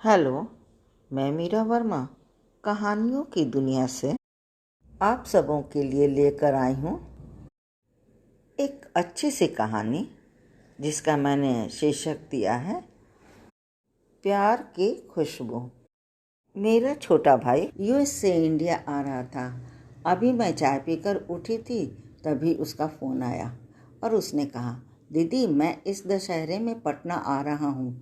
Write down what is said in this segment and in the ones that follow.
Hello, मैं मीरा वर्मा कहानियों की दुनिया से आप सबों के लिए लेकर आई हूँ एक अच्छी सी कहानी जिसका मैंने शीर्षक दिया है प्यार की खुशबू। मेरा छोटा भाई यूएस से इंडिया आ रहा था। अभी मैं चाय पीकर उठी थी, तभी उसका फ़ोन आया और उसने कहा, दीदी मैं इस दशहरे में पटना आ रहा हूँ,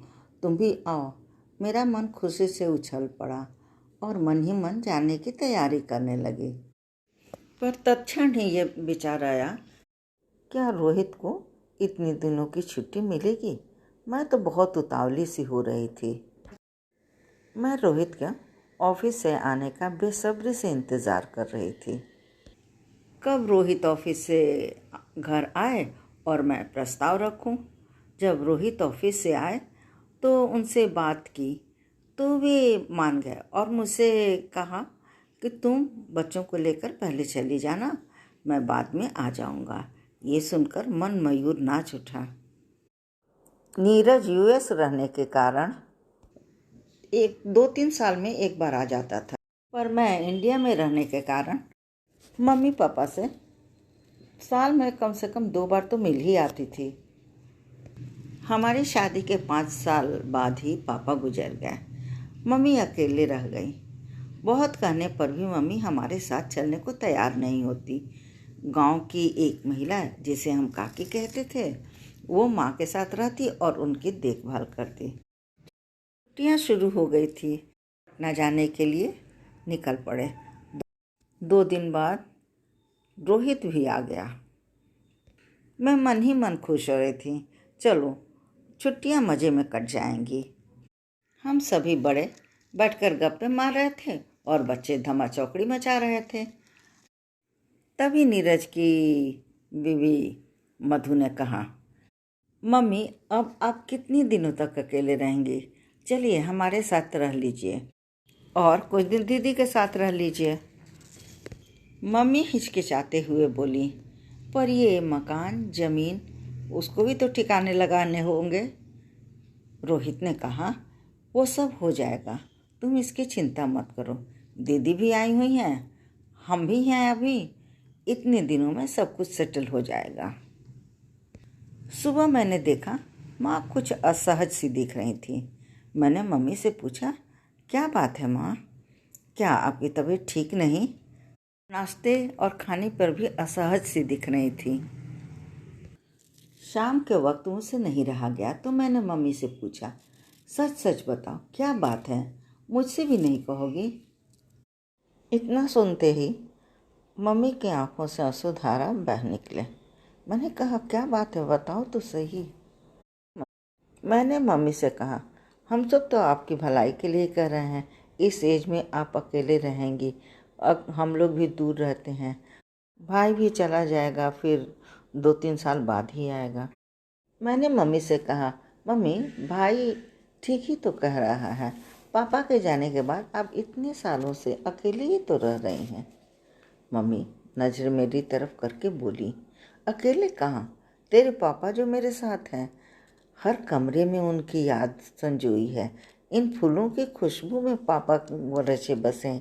तुम भी आओ। मेरा मन खुशी से उछल पड़ा और मन ही मन जाने की तैयारी करने लगी। पर तत्क्षण ही ये विचार आया, क्या रोहित को इतने दिनों की छुट्टी मिलेगी? मैं तो बहुत उतावली सी हो रही थी। मैं रोहित का ऑफिस से आने का बेसब्री से इंतज़ार कर रही थी। कब रोहित ऑफिस से घर आए और मैं प्रस्ताव रखूं। जब रोहित ऑफिस से आए तो उनसे बात की तो वे मान गए और मुझसे कहा कि तुम बच्चों को लेकर पहले चली जाना, मैं बाद में आ जाऊंगा। ये सुनकर मन मयूर नाच उठा। नीरज यूएस रहने के कारण 2-3 साल में एक बार आ जाता था, पर मैं इंडिया में रहने के कारण मम्मी पापा से साल में कम से कम 2 बार तो मिल ही आती थी। हमारी शादी के 5 साल बाद ही पापा गुजर गए। मम्मी अकेले रह गई। बहुत कहने पर भी मम्मी हमारे साथ चलने को तैयार नहीं होती। गांव की एक महिला जिसे हम काकी कहते थे, वो माँ के साथ रहती और उनकी देखभाल करती। छुट्टियाँ शुरू हो गई थी। पटना जाने के लिए निकल पड़े। 2 दिन बाद रोहित भी आ गया। मैं मन ही मन खुश हो रही थी। चलो छुट्टियाँ मज़े में कट जाएंगी। हम सभी बड़े बैठकर गप्पे मार रहे थे और बच्चे धमा चौकड़ी मचा रहे थे। तभी नीरज की बीवी मधु ने कहा, मम्मी अब आप कितनी दिनों तक अकेले रहेंगी? चलिए हमारे साथ रह लीजिए और कुछ दिन दीदी के साथ रह लीजिए। मम्मी हिचकिचाते हुए बोली, पर ये मकान ज़मीन उसको भी तो ठिकाने लगाने होंगे। रोहित ने कहा, वो सब हो जाएगा, तुम इसकी चिंता मत करो। दीदी भी आई हुई हैं, हम भी हैं, अभी इतने दिनों में सब कुछ सेटल हो जाएगा। सुबह मैंने देखा माँ कुछ असहज सी दिख रही थी। मैंने मम्मी से पूछा, क्या बात है माँ, क्या आपकी तबीयत ठीक नहीं? नाश्ते और खाने पर भी असहज सी दिख रही थी। शाम के वक्त मुझसे नहीं रहा गया तो मैंने मम्मी से पूछा, सच सच बताओ क्या बात है, मुझसे भी नहीं कहोगी? इतना सुनते ही मम्मी की आंखों से आंसू-धारा बह निकले। मैंने कहा, क्या बात है, बताओ तो सही। मैंने मम्मी से कहा, हम सब तो आपकी भलाई के लिए कह रहे हैं। इस एज में आप अकेले रहेंगी, अब हम लोग भी दूर रहते हैं, भाई भी चला जाएगा, फिर 2-3 साल बाद ही आएगा। मैंने मम्मी से कहा, मम्मी भाई ठीक ही तो कह रहा है, पापा के जाने के बाद आप इतने सालों से अकेले ही तो रह रही हैं। मम्मी नज़र मेरी तरफ करके बोली, अकेले कहाँ, तेरे पापा जो मेरे साथ हैं। हर कमरे में उनकी याद संजोई है। इन फूलों की खुशबू में पापा रचे बसे।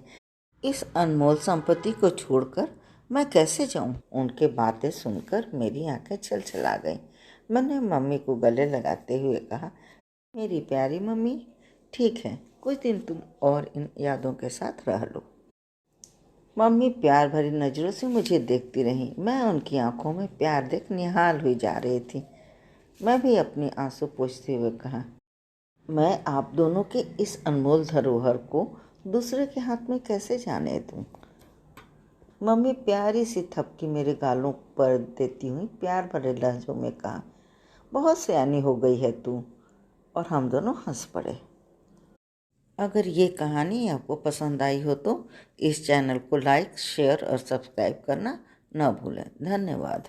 इस अनमोल संपत्ति को छोड़कर मैं कैसे जाऊं? उनके बातें सुनकर मेरी आंखें छलछला गईं। मैंने मम्मी को गले लगाते हुए कहा, मेरी प्यारी मम्मी, ठीक है, कुछ दिन तुम और इन यादों के साथ रह लो। मम्मी प्यार भरी नज़रों से मुझे देखती रही। मैं उनकी आंखों में प्यार देख निहाल हुई जा रही थी। मैं भी अपने आंसू पोंछते हुए कहा, मैं आप दोनों के इस अनमोल धरोहर को दूसरे के हाथ में कैसे जाने दूं? मम्मी प्यारी सी थपकी मेरे गालों पर देती हुई प्यार भरे लहजों में कहा, बहुत सयानी हो गई है तू। और हम दोनों हंस पड़े। अगर ये कहानी आपको पसंद आई हो तो इस चैनल को लाइक, शेयर और सब्सक्राइब करना न भूलें। धन्यवाद।